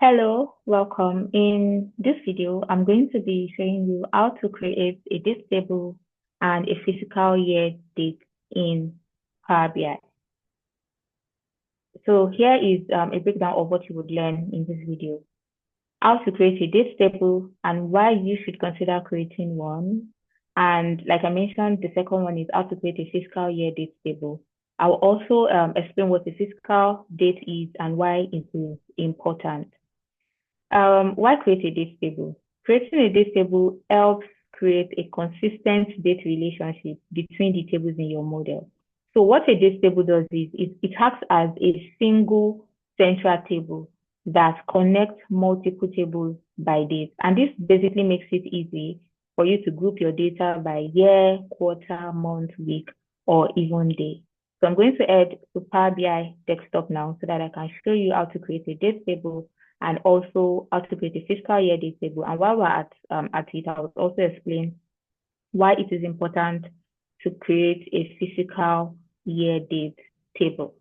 Hello, welcome. In this video, I'm going to be showing you how to create a date table and a fiscal year date in Power BI. So here is a breakdown of what you would learn in this video. How to create a date table and why you should consider creating one. And like I mentioned, the second one is how to create a fiscal year date table. I'll also explain what a fiscal date is and why it is important. Why create a date table? Creating a date table helps create a consistent date relationship between the tables in your model. So what a date table does is it acts as a single central table that connects multiple tables by date. And this basically makes it easy for you to group your data by year, quarter, month, week, or even day. So I'm going to head to Power BI desktop now so that I can show you how to create a date table and also how to create a fiscal year date table. And while we're at it, I will also explain why it is important to create a fiscal year date table.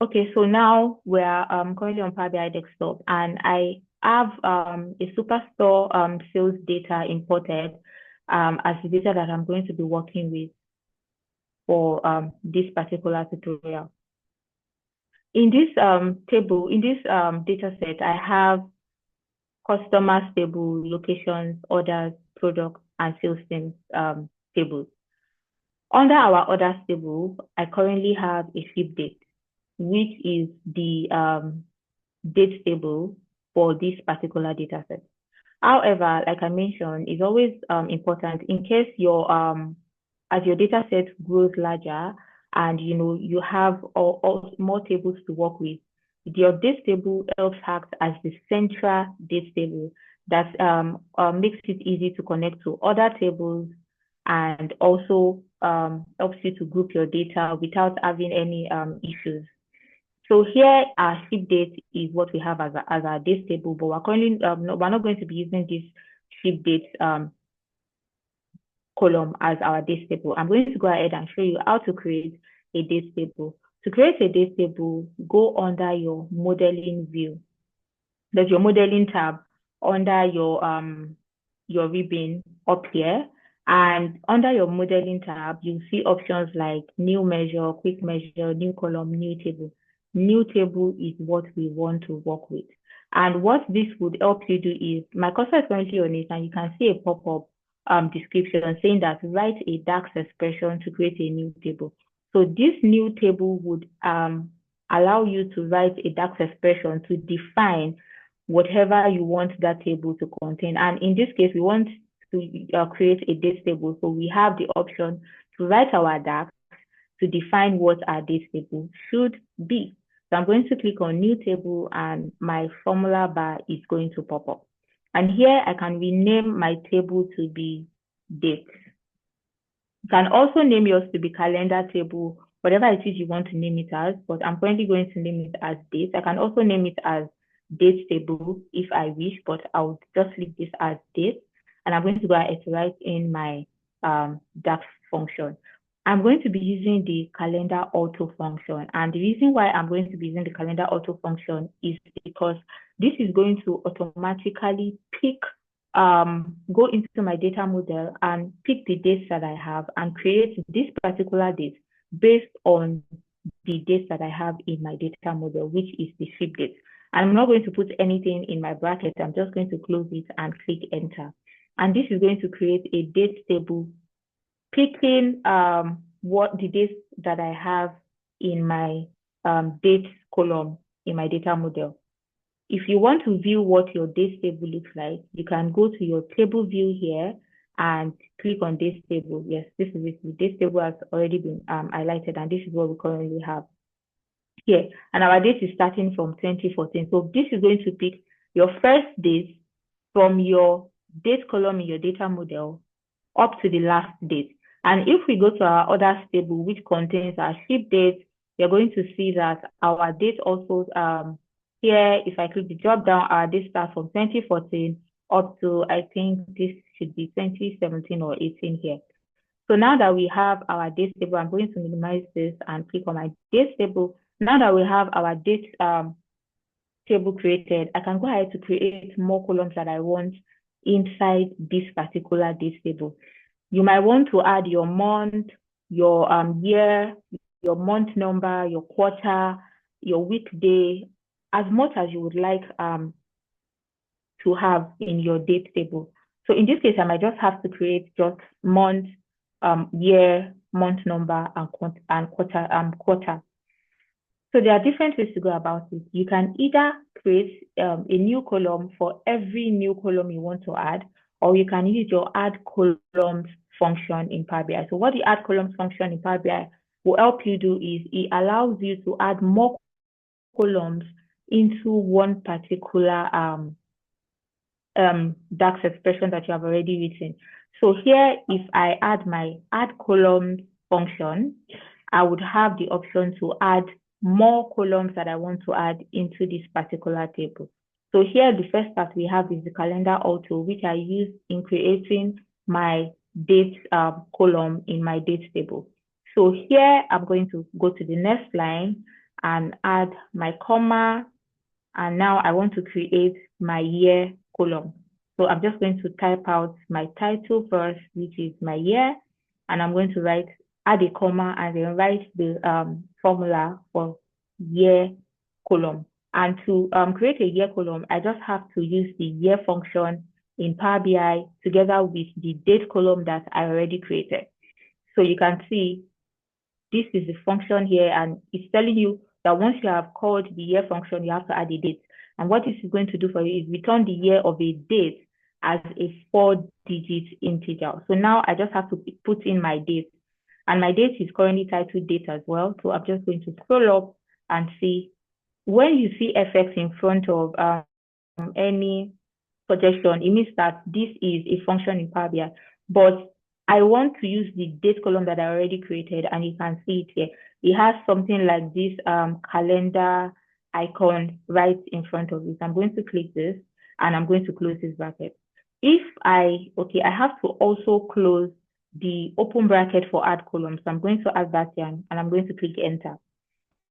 Okay, so now we're currently on Power BI desktop, and I have a Superstore sales data imported as the data that I'm going to be working with for this particular tutorial. In this table, in this data set, I have customer stable, locations, orders, products, and sales teams tables. Under our orders table, I currently have a ship date, which is the date table for this particular data set. However, like I mentioned, it's always important in case your as your data set grows larger and you have all more tables to work with, your date table helps act as the central date table that makes it easy to connect to other tables and also helps you to group your data without having any issues. So here our ship date is what we have as our date table, but we're currently we're not going to be using this ship date column as our date table. I'm going to go ahead and show you how to create a date table. To create a date table, go under your modeling view. There's your modeling tab under your ribbon up here. And under your modeling tab, you see options like new measure, quick measure, new column, new table. New table is what we want to work with. And what this would help you do is, my cursor is currently on it, and you can see a pop-up description saying that write a DAX expression to create a new table. So this new table would allow you to write a DAX expression to define whatever you want that table to contain. And in this case, we want to create a date table. So we have the option to write our DAX to define what our date table should be. So I'm going to click on new table and my formula bar is going to pop up. And here I can rename my table to be date. You can also name yours to be calendar table, whatever it is you want to name it as, but I'm currently going to name it as date. I can also name it as date table if I wish, but I'll just leave this as date. And I'm going to go ahead to write in my DAX function. I'm going to be using the calendar auto function. And the reason why I'm going to be using the calendar auto function is because this is going to automatically pick, go into my data model and pick the dates that I have and create this particular date based on the dates that I have in my data model, which is the ship date. I'm not going to put anything in my bracket. I'm just going to close it and click enter. And this is going to create a date table picking what the dates that I have in my dates column in my data model. If you want to view what your dates table looks like, you can go to your table view here and click on dates table. Yes, this is it. The dates table has already been highlighted, and this is what we currently have here. And our date is starting from 2014. So this is going to pick your first date from your date column in your data model up to the last date. And if we go to our orders table, which contains our ship date, you're going to see that our date also here, if I click the drop down, our date starts from 2014 up to, I think this should be 2017 or 18 here. So now that we have our dates table, I'm going to minimize this and click on my dates table. Now that we have our dates table created, I can go ahead to create more columns that I want inside this particular dates table. You might want to add your month, your year, your month number, your quarter, your weekday, as much as you would like to have in your date table. So in this case, I might just have to create just month, year, month number, and quarter. So there are different ways to go about it. You can either create a new column for every new column you want to add, or you can use your add columns function in Power BI. So what the add columns function in Power BI will help you do is it allows you to add more columns into one particular DAX expression that you have already written. So here, if I add my add columns function, I would have the option to add more columns that I want to add into this particular table. So here, the first part we have is the calendar auto, which I use in creating my dates column in my dates table. So here, I'm going to go to the next line and add my comma. And now I want to create my year column. So I'm just going to type out my title first, which is my year. And I'm going to add a comma and then write the formula for year column. And to create a year column, I just have to use the year function in Power BI together with the date column that I already created. So you can see this is the function here, and it's telling you that once you have called the year function, you have to add a date. And what this is going to do for you is return the year of a date as a 4-digit integer. So now I just have to put in my date. And my date is currently titled date as well. So I'm just going to scroll up and see. When you see FX in front of any suggestion, it means that this is a function in Power BI. But I want to use the date column that I already created, and you can see it here. It has something like this calendar icon right in front of it. I'm going to click this, and I'm going to close this bracket. I have to also close the open bracket for add column. So I'm going to add that here, and I'm going to click enter.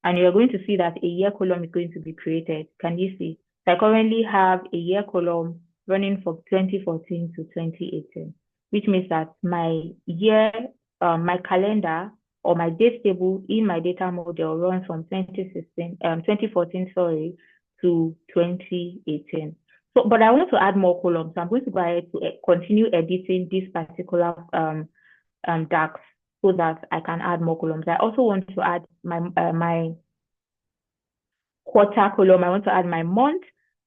And you're going to see that a year column is going to be created. Can you see? So I currently have a year column running from 2014 to 2018, which means that my year, my calendar or my date table in my data model runs from 2014, to 2018. So, but I want to add more columns. So I'm going to go ahead to continue editing this particular DAX so that I can add more columns. I also want to add my quarter column. I want to add my month.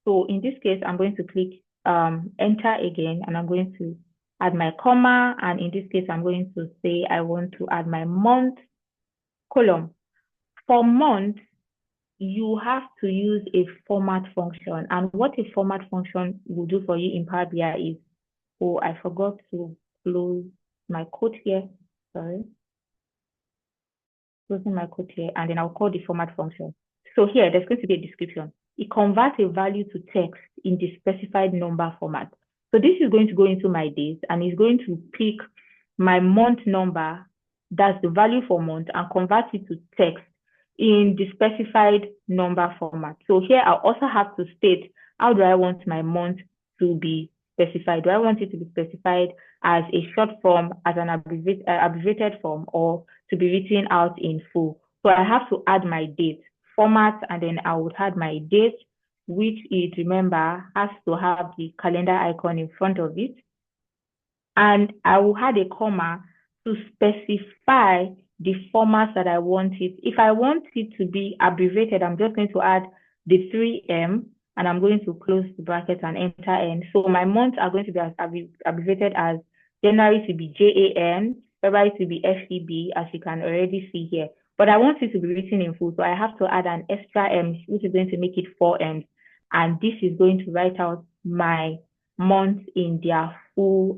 So in this case, I'm going to click enter again, and I'm going to add my comma. And in this case, I'm going to say I want to add my month column. For month, you have to use a format function. And what a format function will do for you in Power BI is, oh, I forgot to close my code here. Sorry. Closing my code here, and then I'll call the format function. So here, there's going to be a description. It converts a value to text in the specified number format. So this is going to go into my dates, and it's going to pick my month number, that's the value for month, and convert it to text in the specified number format. So here, I also have to state, how do I want my month to be specified? Do I want it to be specified as a short form, as an abbreviated form, or to be written out in full? So I have to add my date format, and then I would add my date, which is, remember, has to have the calendar icon in front of it. And I will add a comma to specify the format that I want it. If I want it to be abbreviated, I'm just going to add the 3M, and I'm going to close the bracket and enter N. So my months are going to be abbreviated as January to be JAN, February to be FEB, as you can already see here. But I want it to be written in full, so I have to add an extra M, which is going to make it 4 M's. And this is going to write out my months in their full,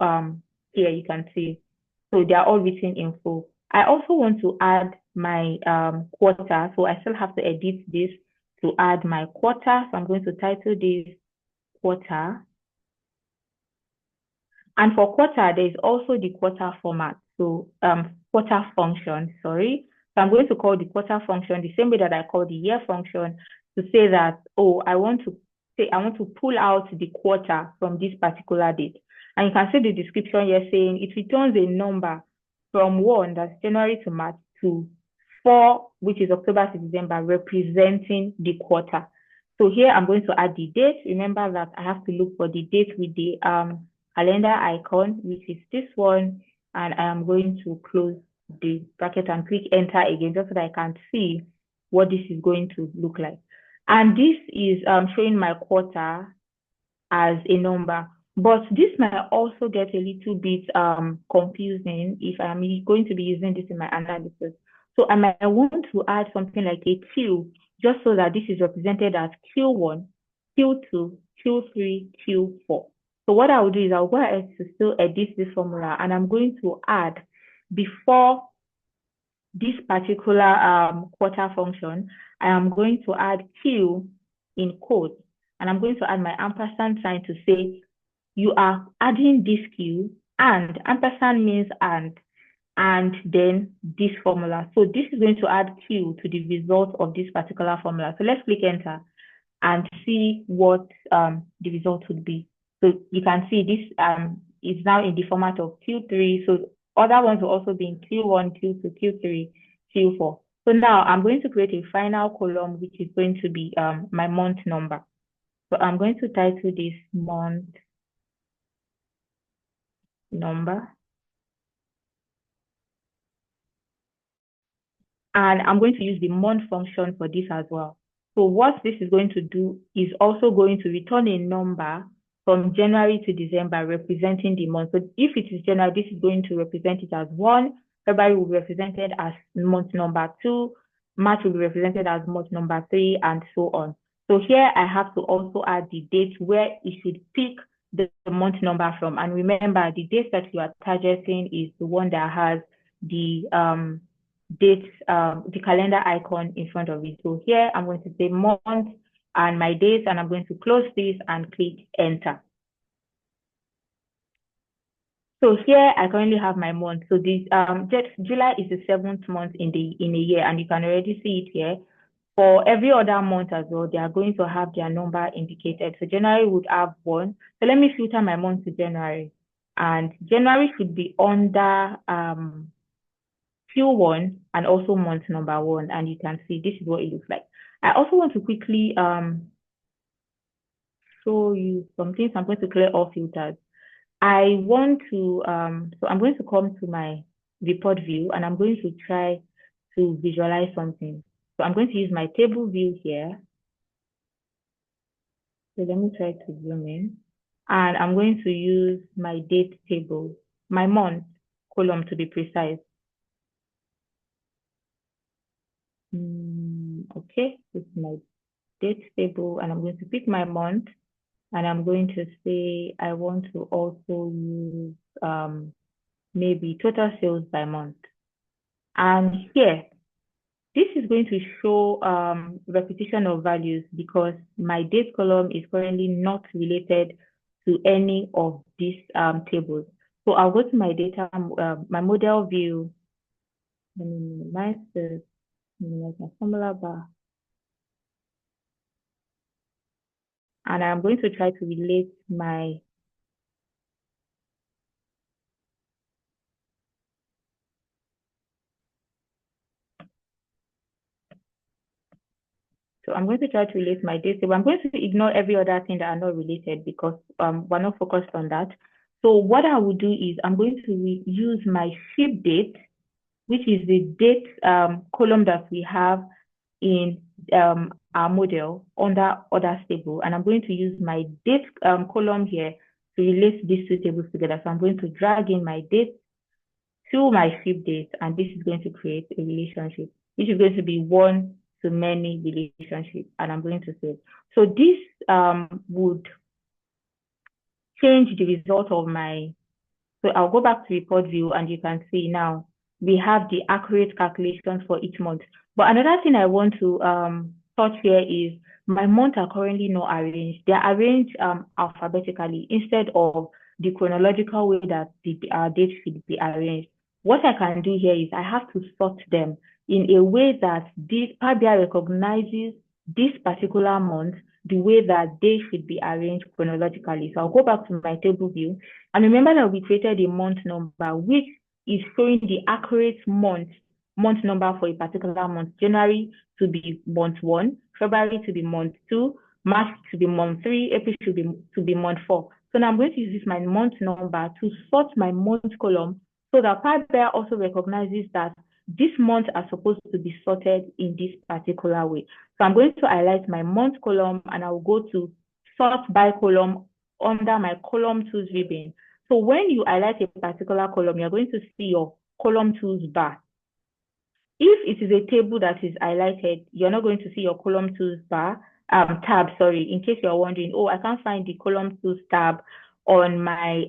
here you can see. So they are all written in full. I also want to add my quarter, so I still have to edit this to add my quarter. So I'm going to title this quarter. And for quarter, there is also the quarter format. So quarter function, sorry. So I'm going to call the quarter function the same way that I call the year function to say that, oh, I want to pull out the quarter from this particular date. And you can see the description here saying it returns a number from 1, that's January to March, to 4, which is October to December, representing the quarter. So here I'm going to add the date. Remember that I have to look for the date with the calendar icon, which is this one. And I am going to close the bracket and click enter again, just so that I can see what this is going to look like. And this is showing my quarter as a number. But this might also get a little bit confusing if I'm going to be using this in my analysis. So I might want to add something like a Q, just so that this is represented as Q1, Q2, Q3, Q4. So what I will do is I'll go ahead to still edit this formula, and I'm going to add, before this particular quarter function, I am going to add Q in quotes, and I'm going to add my ampersand sign to say you are adding this Q, and ampersand means and then this formula. So this is going to add Q to the result of this particular formula. So let's click enter and see what the result would be. So you can see this is now in the format of Q3. So other ones will also be in Q1, Q2, Q3, Q4. So now I'm going to create a final column, which is going to be my month number. So I'm going to title this month number. And I'm going to use the month function for this as well. So what this is going to do is also going to return a number from January to December representing the month. So if it is January, this is going to represent it as 1. February will be represented as month number 2. March will be represented as month number 3, and so on. So here I have to also add the date where it should pick the month number from. And remember, the date that you are targeting is the one that has the date, the calendar icon in front of it. So here I'm going to say month and my dates, and I'm going to close this and click enter. So here I currently have my month. So this July is the 7th month in a year, and you can already see it here. For every other month as well, they are going to have their number indicated. So January would have 1. So let me filter my month to January, and January should be under Q1 and also month number 1, and you can see this is what it looks like. I also want to quickly show you some things. I'm going to clear all filters. I want to so I'm going to come to my report view, and I'm going to try to visualize something. So I'm going to use my table view here. So let me try to zoom in, and I'm going to use my date table, my month column to be precise. Okay, this is my date table, and I'm going to pick my month, and I'm going to say I want to also use maybe total sales by month. And here, this is going to show repetition of values because my date column is currently not related to any of these tables. So I'll go to my data, my model view. Let me minimize this. Minimize my formula bar. And I'm going to try to relate my So I'm going to try to relate my date table. I'm going to ignore every other thing that are not related because we're not focused on that. So what I will do is I'm going to use my ship date, which is the date column that we have in our model under other table. And I'm going to use my date column here to relate these two tables together. So I'm going to drag in my date to my ship date, and this is going to create a relationship, which is going to be one to many relationship, and I'm going to say. So this would change the result of my, so I'll go back to report view, and you can see now we have the accurate calculations for each month. But another thing I want to touch here is my months are currently not arranged. They're arranged alphabetically instead of the chronological way that the date should be arranged. what I can do here is I have to sort them in a way that this Power BI recognizes this particular month the way that they should be arranged chronologically. So I'll go back to my table view, and remember that we created a month number, which is showing the accurate month number for a particular month. January to be month 1, February to be month 2, March to be month 3, April to be month 4. So now I'm going to use my month number to sort my month column so that Power BI also recognizes that this month are supposed to be sorted in this particular way. So I'm going to highlight my month column, and I will go to sort by column under my column tools ribbon. So when you highlight a particular column, you're going to see your column tools bar. If it is a table that is highlighted, you're not going to see your column tools bar tab, sorry, in case you're wondering, oh, I can't find the column tools tab on my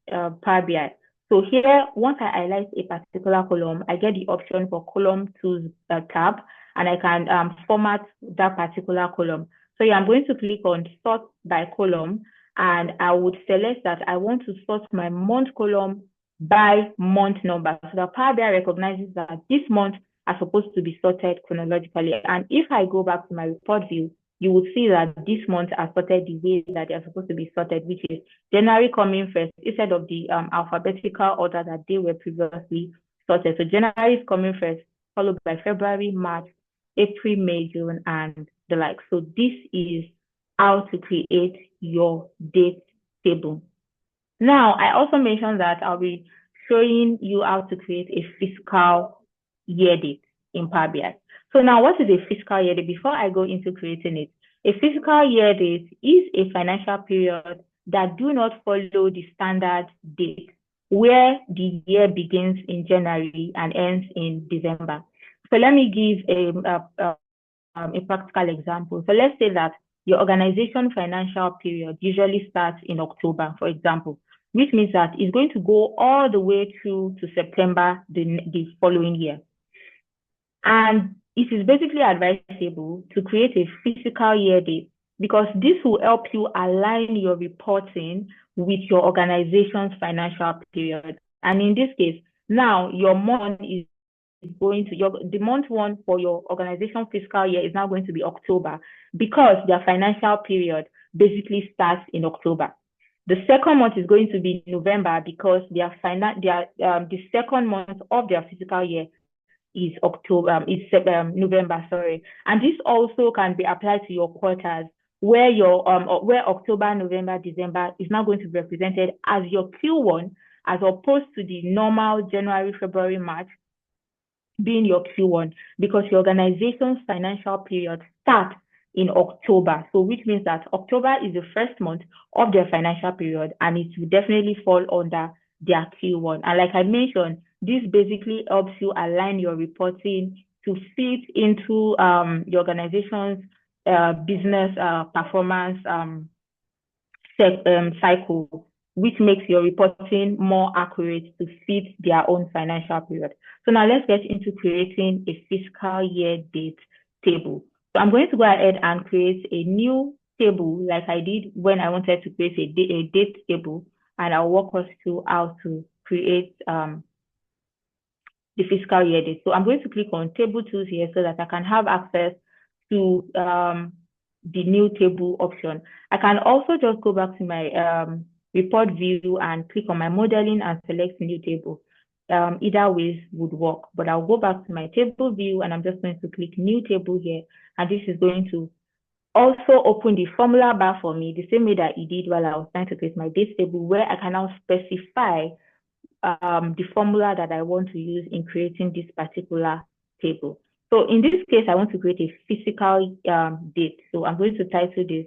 Power BI. So here, once I highlight a particular column, I get the option for column tools tab, and I can format that particular column. So yeah, I'm going to click on sort by column, and I would select that I want to sort my month column by month number. So the Power BI recognizes that this month are supposed to be sorted chronologically. And if I go back to my report view, you will see that this month are sorted the way that they are supposed to be sorted, which is January coming first instead of the alphabetical order that they were previously sorted. So January is coming first, followed by February, March, April, May, June, and the like. So this is how to create your date table. Now, I also mentioned that I'll be showing you how to create a fiscal year date in Power BI. So now, what is a fiscal year date? Before I go into creating it, a fiscal year date is a financial period that do not follow the standard date, where the year begins in January and ends in December. So let me give a practical example. So let's say that your organization financial period usually starts in October, for example, which means that it's going to go all the way through to September the following year. And it is basically advisable to create a fiscal year date because this will help you align your reporting with your organization's financial period. And in this case, now your month is going to the month 1 for your organization fiscal year is now going to be October because their financial period basically starts in October. The second month is going to be November because the second month of their fiscal year is November, sorry. And this also can be applied to your quarters where where October, November, December is now going to be represented as your Q1 as opposed to the normal January, February, March being your Q1 because your organization's financial period starts in October. So which means that October is the first month of their financial period and it will definitely fall under their Q1. And like I mentioned, this basically helps you align your reporting to fit into your organization's business performance cycle, which makes your reporting more accurate to fit their own financial period. So now let's get into creating a fiscal year date table. So I'm going to go ahead and create a new table like I did when I wanted to create a date table, and I'll walk us through how to create the fiscal year date. So I'm going to click on table tools here so that I can have access to the new table option. I can also just go back to my report view and click on my modeling and select new table. Either ways would work, but I'll go back to my table view and I'm just going to click new table here. And this is going to also open the formula bar for me the same way that it did while I was trying to create my date table, where I can now specify the formula that I want to use in creating this particular table. So in this case, I want to create a fiscal date. So I'm going to title this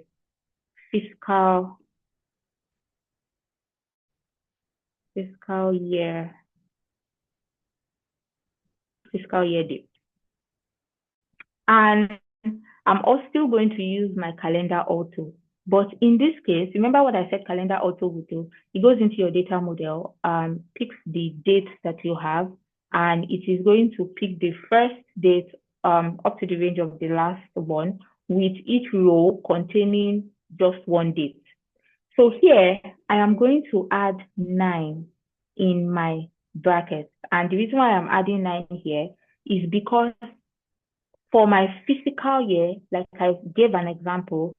fiscal year date. And I'm also still going to use my calendar auto. But in this case, remember what I said calendar auto would do? It goes into your data model, picks the dates that you have, and it is going to pick the first date up to the range of the last one, with each row containing just one date. So here, I am going to add 9 in my brackets. And the reason why I'm adding 9 here is because for my fiscal year, like I gave an example,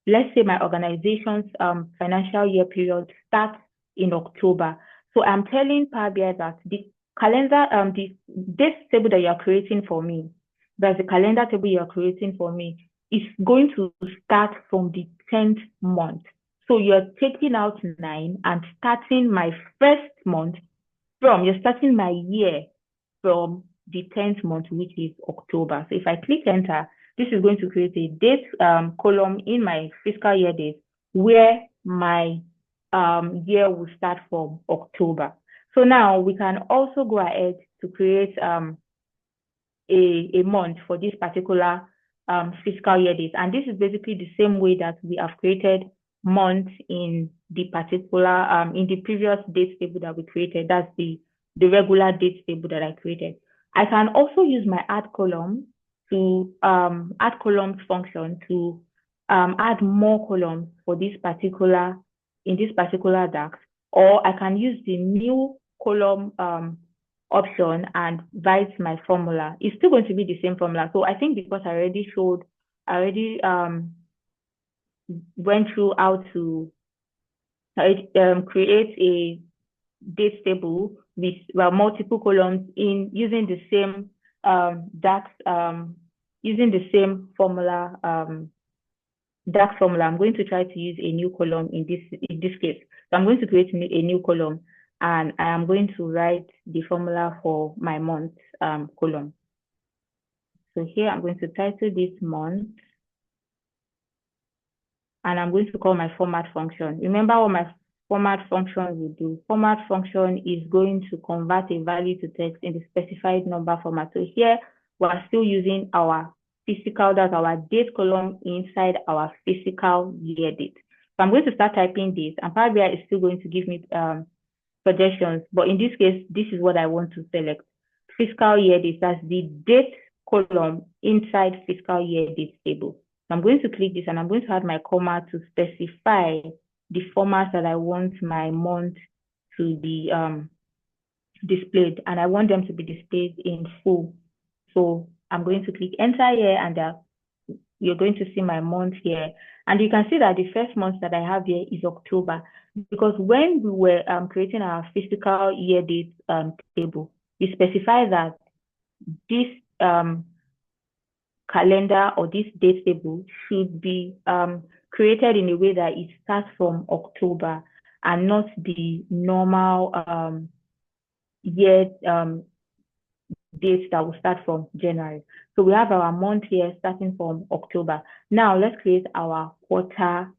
let's say my organization's financial year period starts in October. So I'm telling Power BI that the calendar, this table that you're creating for me, that's the calendar table you're creating for me, is going to start from the 10th month. So you're taking out 9 and starting my first month you're starting my year from the 10th month, which is October. So if I click enter, this is going to create a date column in my fiscal year date where my year will start from October. So now we can also go ahead to create a month for this particular fiscal year date. And this is basically the same way that we have created months in the particular in the previous date table that we created. That's the regular date table that I created. I can also use my add column to add columns function to add more columns for this particular in this particular DAX, or I can use the new column option and write my formula. It's still going to be the same formula. So I think because I already went through how to create a date table with multiple columns in using the same DAX using the same formula DAX formula. I'm going to try to use a new column in this case. So I'm going to create a new column and I am going to write the formula for my month column. So here I'm going to title this month and I'm going to call my format function. Remember what my format function will do. Format function is going to convert a value to text in the specified number format. So here we're still using our fiscal, that's our date column inside our fiscal year date. So I'm going to start typing this and Power BI is still going to give me suggestions. But in this case, this is what I want to select. Fiscal year date, that's the date column inside fiscal year date table. So I'm going to click this and I'm going to add my comma to specify the format that I want my month to be displayed, and I want them to be displayed in full. So I'm going to click enter here and you're going to see my month here. And you can see that the first month that I have here is October, because when we were creating our fiscal year date table, we specify that this calendar or this date table should be created in a way that it starts from October and not the normal year dates that will start from January. So we have our month here starting from October. Now let's create our quarter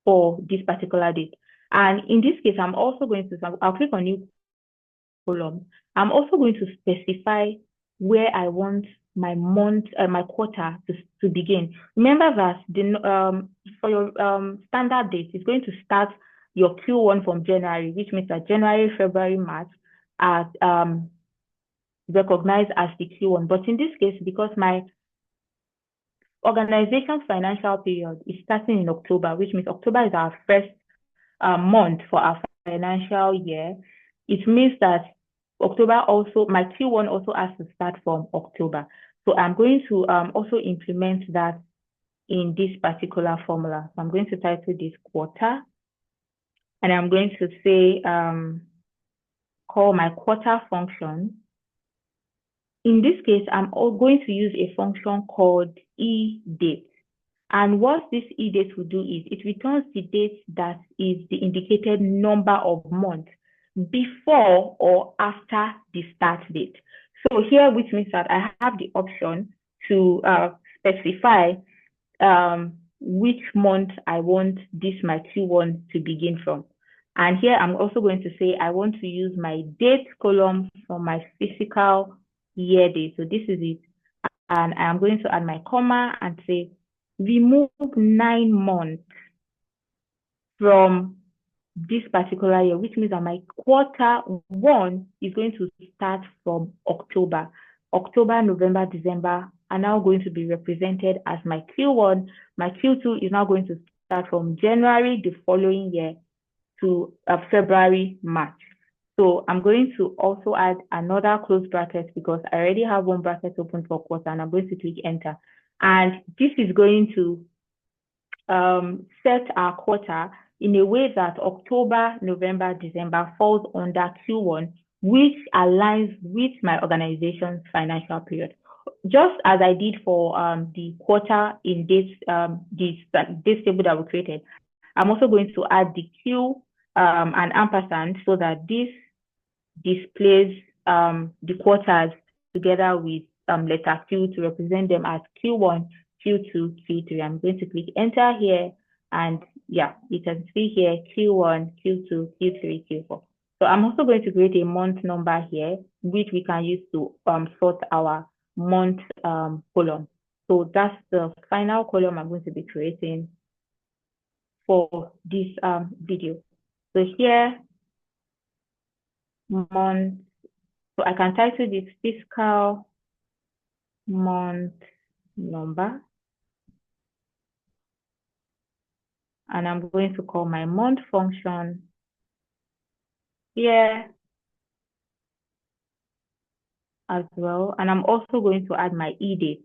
for this particular date. And in this case, I'm also going to, I'll click on new column. I'm also going to specify where I want my month, my quarter to begin. Remember that for your standard date, it's going to start your Q1 from January, which means that January, February, March are recognized as the Q1. But in this case, because my organization's financial period is starting in October, which means October is our first month for our financial year, it means that October also, my Q1 also has to start from October. So I'm going to also implement that in this particular formula. So I'm going to title this quarter, and I'm going to say, call my quarter function. In this case, I'm going to use a function called eDate. And what this eDate will do is it returns the date that is the indicated number of months before or after the start date. So here, which means that I have the option to specify which month I want this my Q1 to begin from. And here I'm also going to say I want to use my date column for my fiscal year date. So this is it. And I'm going to add my comma and say remove 9 months from this particular year, which means that my quarter one is going to start from October. October, November, December are now going to be represented as my Q1. My Q2 is now going to start from January the following year to February, March. So I'm going to also add another close bracket because I already have one bracket open for quarter, and I'm going to click enter. And this is going to set our quarter in a way that October, November, December falls under Q1, which aligns with my organization's financial period. Just as I did for the quarter in this table that we created, I'm also going to add the Q and ampersand so that this displays the quarters together with letter Q to represent them as Q1, Q2, Q3. I'm going to click enter here, and yeah, you can see here Q1, Q2, Q3, Q4. So I'm also going to create a month number here, which we can use to sort our month column. So that's the final column I'm going to be creating for this video. So here, month. So I can title this fiscal month number. And I'm going to call my month function here as well. And I'm also going to add my eDate.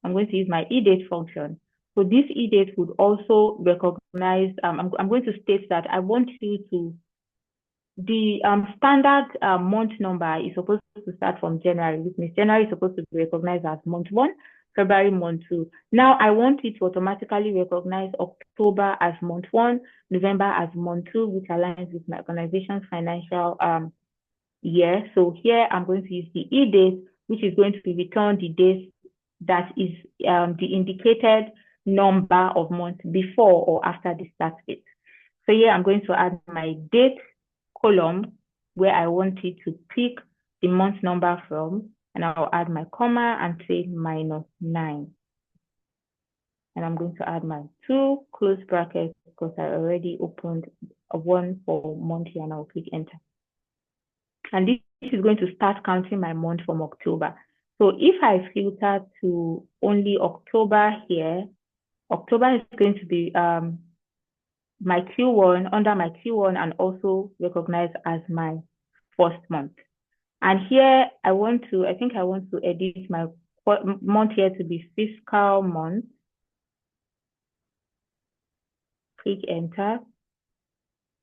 I'm going to use my eDate function. So this eDate would also recognize, I'm going to state that I want you to, the standard month number is supposed to start from January, which means January is supposed to be recognized as month 1, February month 2. Now I want it to automatically recognize October as month 1, November as month 2, which aligns with my organization's financial year. So here I'm going to use the eDate, which is going to return the days that is the indicated number of months before or after the start date. So here I'm going to add my date column where I want it to pick the month number from, and I'll add my comma and say -9. And I'm going to add my 2 close brackets because I already opened one for month here, and I'll click enter. And this is going to start counting my month from October. So if I filter to only October here, October is going to be my Q1, under my Q1, and also recognized as my first month. And here I think I want to edit my month here to be fiscal month. Click enter.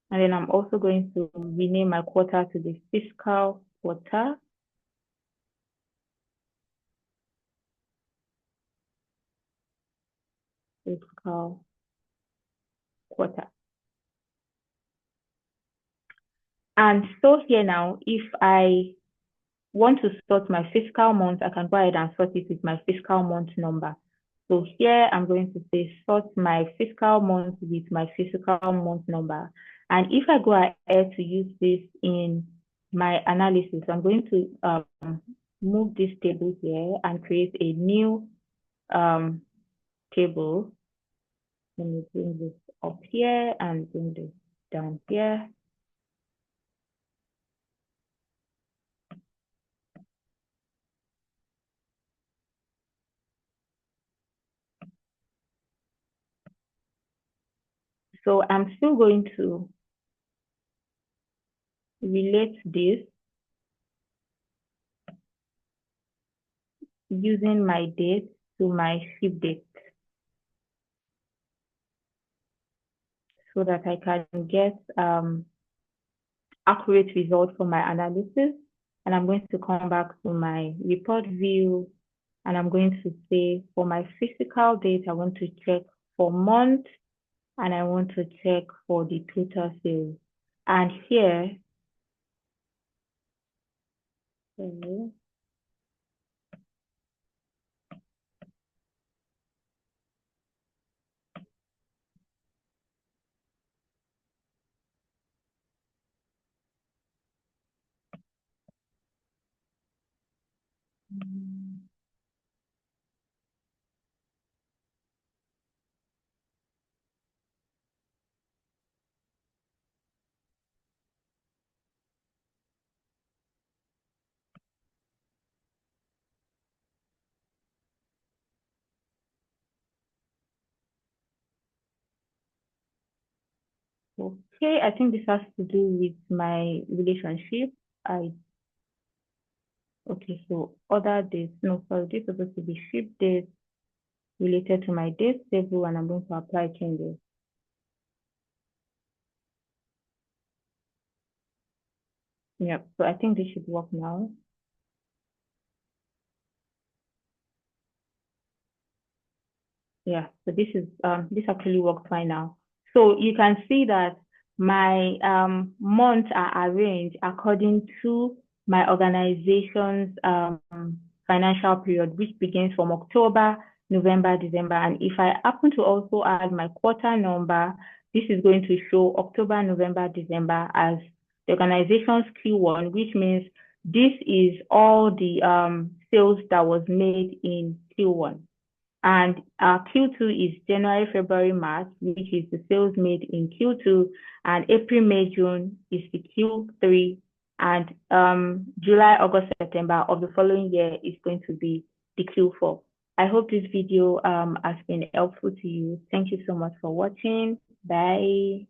And then I'm also going to rename my quarter to the fiscal quarter. Fiscal quarter. And so here now, if I want to sort my fiscal month, I can go ahead and sort it with my fiscal month number. So here I'm going to say sort my fiscal month with my fiscal month number. And if I go ahead to use this in my analysis, I'm going to move this table here and create a new table. Let me bring this up here and bring this down here. So I'm still going to relate this using my date to my ship date so that I can get accurate results for my analysis. And I'm going to come back to my report view, and I'm going to say for my physical date, I want to check for month, and I want to check for the total sales. And here, Okay, I think this has to do with my relationship. I okay, so other days. No, sorry, this is supposed to be ship days related to my days table, and I'm going to apply changes. Yep, so I think this should work now. Yeah, so this actually works fine now. So you can see that my months are arranged according to my organization's financial period, which begins from October, November, December. And if I happen to also add my quarter number, this is going to show October, November, December as the organization's Q1, which means this is all the sales that was made in Q1. And Q2 is January, February, March, which is the sales made in Q2, and April, May, June is the Q3, and July, August, September of the following year is going to be the Q4. I hope this video has been helpful to you. Thank you so much for watching. Bye.